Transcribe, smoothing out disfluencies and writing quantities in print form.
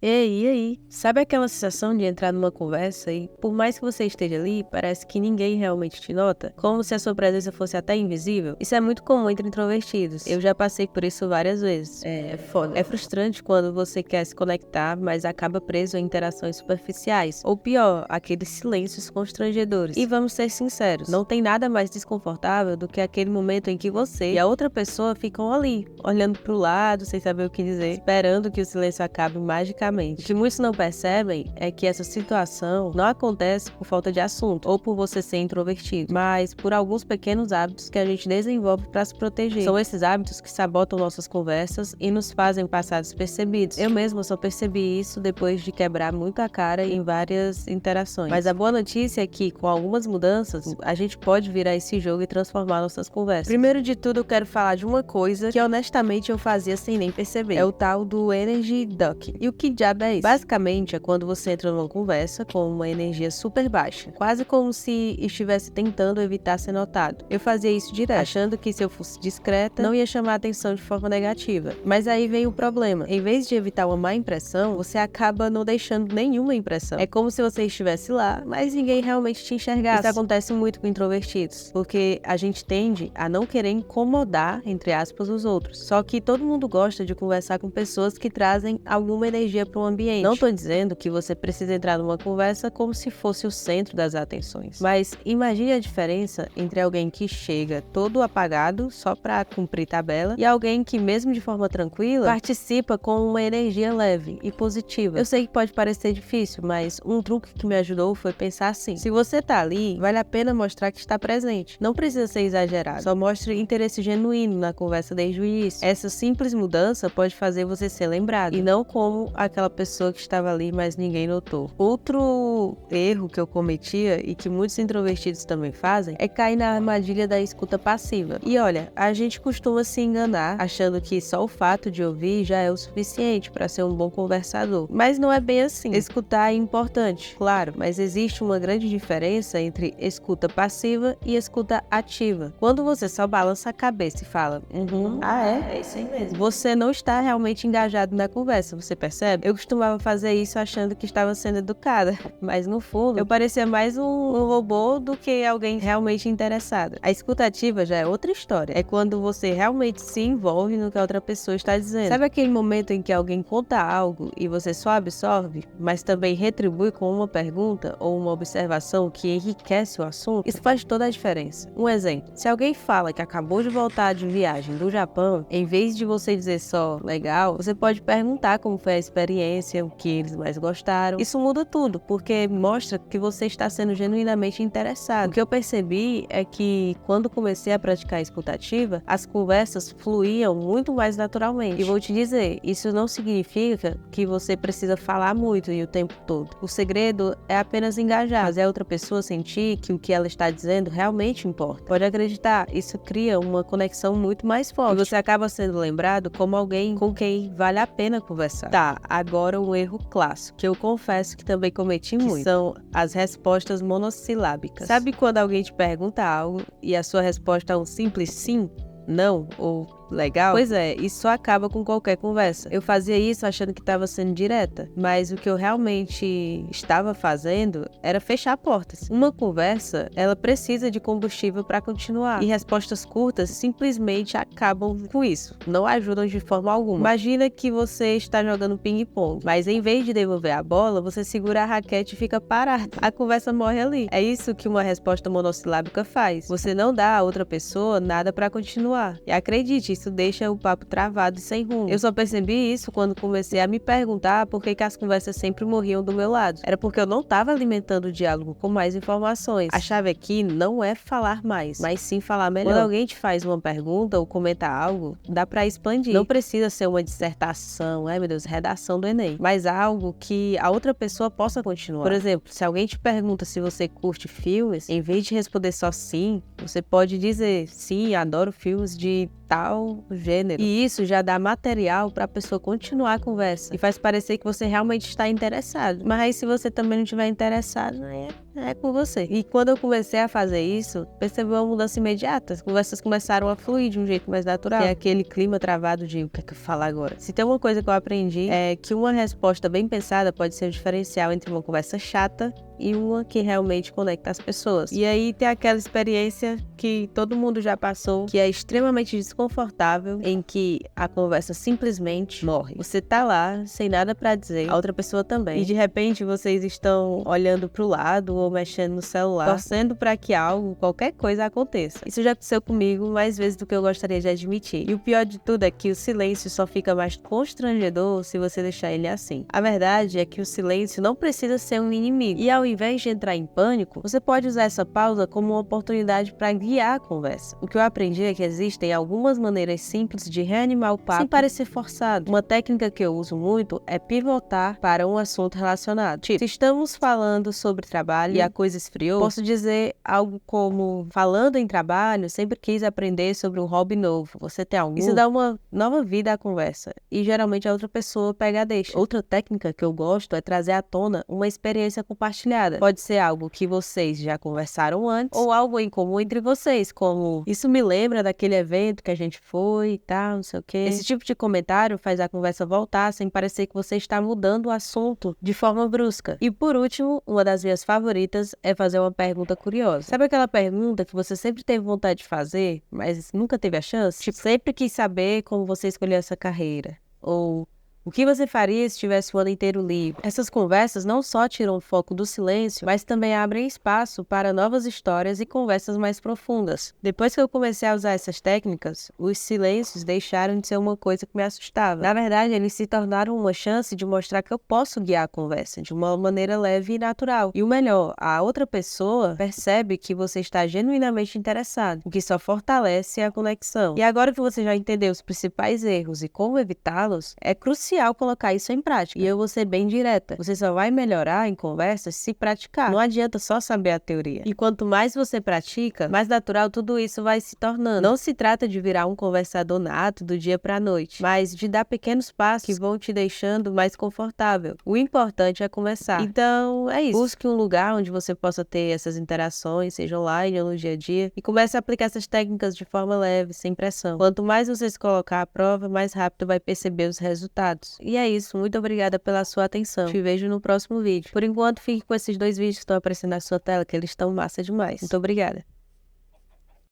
Ei, e aí? Sabe aquela sensação de entrar numa conversa e, por mais que você esteja ali, parece que ninguém realmente te nota? Como se a sua presença fosse até invisível? Isso é muito comum entre introvertidos. Eu já passei por isso várias vezes. É foda. É frustrante quando você quer se conectar, mas acaba preso a interações superficiais. Ou pior, aqueles silêncios constrangedores. E vamos ser sinceros, não tem nada mais desconfortável do que aquele momento em que você e a outra pessoa ficam ali, olhando pro lado, sem saber o que dizer, esperando que o silêncio acabe magicamente. O que muitos não percebem é que essa situação não acontece por falta de assunto ou por você ser introvertido, mas por alguns pequenos hábitos que a gente desenvolve para se proteger. São esses hábitos que sabotam nossas conversas e nos fazem passar despercebidos. Eu mesma só percebi isso depois de quebrar muito a cara em várias interações. Mas a boa notícia é que, com algumas mudanças, a gente pode virar esse jogo e transformar nossas conversas. Primeiro de tudo, eu quero falar de uma coisa que honestamente eu fazia sem nem perceber. É o tal do energy ducking. E o que diabo é isso? Basicamente é quando você entra numa conversa com uma energia super baixa, quase como se estivesse tentando evitar ser notado. Eu fazia isso direto, achando que se eu fosse discreta, não ia chamar atenção de forma negativa. Mas aí vem o problema. Em vez de evitar uma má impressão, você acaba não deixando nenhuma impressão. É como se você estivesse lá, mas ninguém realmente te enxergasse. Isso acontece muito com introvertidos, porque a gente tende a não querer incomodar, entre aspas, os outros. Só que todo mundo gosta de conversar com pessoas que trazem alguma energia para o ambiente. Não tô dizendo que você precisa entrar numa conversa como se fosse o centro das atenções, mas imagine a diferença entre alguém que chega todo apagado só para cumprir tabela e alguém que, mesmo de forma tranquila, participa com uma energia leve e positiva. Eu sei que pode parecer difícil, mas um truque que me ajudou foi pensar assim: se você tá ali, vale a pena mostrar que está presente. Não precisa ser exagerado, só mostre interesse genuíno na conversa desde o início. Essa simples mudança pode fazer você ser lembrado e não como aquela pessoa que estava ali, mas ninguém notou. Outro erro que eu cometia e que muitos introvertidos também fazem é cair na armadilha da escuta passiva. E olha, a gente costuma se enganar achando que só o fato de ouvir já é o suficiente para ser um bom conversador. Mas não é bem assim. Escutar é importante, claro, mas existe uma grande diferença entre escuta passiva e escuta ativa. Quando você só balança a cabeça e fala, é isso aí mesmo, você não está realmente engajado na conversa, você percebe? Eu costumava fazer isso achando que estava sendo educada, mas no fundo eu parecia mais um robô do que alguém realmente interessado. A escuta ativa já é outra história. É quando você realmente se envolve no que a outra pessoa está dizendo. Sabe aquele momento em que alguém conta algo e você só absorve, mas também retribui com uma pergunta ou uma observação que enriquece o assunto? Isso faz toda a diferença. Um exemplo: se alguém fala que acabou de voltar de viagem do Japão, em vez de você dizer só legal, você pode perguntar como foi a experiência, o que eles mais gostaram. Isso muda tudo, porque mostra que você está sendo genuinamente interessado. O que eu percebi é que, quando comecei a praticar a escuta ativa, as conversas fluíam muito mais naturalmente. E vou te dizer, isso não significa que você precisa falar muito e o tempo todo. O segredo é apenas engajar, fazer a outra pessoa sentir que o que ela está dizendo realmente importa. Pode acreditar, isso cria uma conexão muito mais forte. E você acaba sendo lembrado como alguém com quem vale a pena conversar. Tá, agora um erro clássico, que eu confesso que também cometi muito, são as respostas monossilábicas. Sabe quando alguém te pergunta algo e a sua resposta é um simples sim, não ou legal? Pois é, isso acaba com qualquer conversa. Eu fazia isso achando que estava sendo direta, mas o que eu realmente estava fazendo era fechar portas. Uma conversa, ela precisa de combustível para continuar, e respostas curtas simplesmente acabam com isso, não ajudam de forma alguma. Imagina que você está jogando ping-pong, mas em vez de devolver a bola, você segura a raquete e fica parado. A conversa morre ali. É isso que uma resposta monossilábica faz. Você não dá a outra pessoa nada para continuar. E acredite, isso deixa o papo travado e sem rumo. Eu só percebi isso quando comecei a me perguntar por que as conversas sempre morriam do meu lado. Era porque eu não estava alimentando o diálogo com mais informações. A chave aqui não é falar mais, mas sim falar melhor. Quando alguém te faz uma pergunta ou comenta algo, dá pra expandir. Não precisa ser uma dissertação, meu Deus, redação do Enem, mas algo que a outra pessoa possa continuar. Por exemplo, se alguém te pergunta se você curte filmes, em vez de responder só sim, você pode dizer sim, adoro filmes de tal gênero. E isso já dá material para a pessoa continuar a conversa e faz parecer que você realmente está interessado. Mas aí, se você também não estiver interessado, é com você. E quando eu comecei a fazer isso, percebi uma mudança imediata. As conversas começaram a fluir de um jeito mais natural. É aquele clima travado de o que é que eu falo agora. Se tem uma coisa que eu aprendi é que uma resposta bem pensada pode ser o diferencial entre uma conversa chata e uma que realmente conecta as pessoas. E aí tem aquela experiência que todo mundo já passou, que é extremamente desconfortável, em que a conversa simplesmente morre. Você tá lá, sem nada pra dizer, a outra pessoa também, e de repente vocês estão olhando pro lado ou mexendo no celular, torcendo pra que algo, qualquer coisa aconteça. Isso já aconteceu comigo mais vezes do que eu gostaria de admitir. E o pior de tudo é que o silêncio só fica mais constrangedor se você deixar ele assim. A verdade é que o silêncio não precisa ser um inimigo. E ao invés de entrar em pânico, você pode usar essa pausa como uma oportunidade para guiar a conversa. O que eu aprendi é que existem algumas maneiras simples de reanimar o papo sem parecer forçado. Uma técnica que eu uso muito é pivotar para um assunto relacionado. Tipo, se estamos falando sobre trabalho e a coisa esfriou, posso dizer algo como: falando em trabalho, sempre quis aprender sobre um hobby novo. Você tem algum? Isso dá uma nova vida à conversa e geralmente a outra pessoa pega a deixa. Outra técnica que eu gosto é trazer à tona uma experiência compartilhada. Pode ser algo que vocês já conversaram antes ou algo em comum entre vocês, como: isso me lembra daquele evento que a gente foi e tal, não sei o quê. Esse tipo de comentário faz a conversa voltar sem parecer que você está mudando o assunto de forma brusca. E por último, uma das minhas favoritas é fazer uma pergunta curiosa. Sabe aquela pergunta que você sempre teve vontade de fazer, mas nunca teve a chance? Tipo, sempre quis saber como você escolheu essa carreira. Ou: o que você faria se tivesse o ano inteiro livre? Essas conversas não só tiram o foco do silêncio, mas também abrem espaço para novas histórias e conversas mais profundas. Depois que eu comecei a usar essas técnicas, os silêncios deixaram de ser uma coisa que me assustava. Na verdade, eles se tornaram uma chance de mostrar que eu posso guiar a conversa de uma maneira leve e natural. E o melhor, a outra pessoa percebe que você está genuinamente interessado, o que só fortalece a conexão. E agora que você já entendeu os principais erros e como evitá-los, é crucial colocar isso em prática. E eu vou ser bem direta: você só vai melhorar em conversas se praticar. Não adianta só saber a teoria. E quanto mais você pratica, mais natural tudo isso vai se tornando. Não se trata de virar um conversador nato do dia pra noite, mas de dar pequenos passos que vão te deixando mais confortável. O importante é começar. Então, é isso. Busque um lugar onde você possa ter essas interações, seja online ou no dia a dia, e comece a aplicar essas técnicas de forma leve, sem pressão. Quanto mais você se colocar à prova, mais rápido vai perceber os resultados. E é isso, muito obrigada pela sua atenção. Te vejo no próximo vídeo. Por enquanto, fique com esses 2 vídeos que estão aparecendo na sua tela, que eles estão massa demais. Muito obrigada.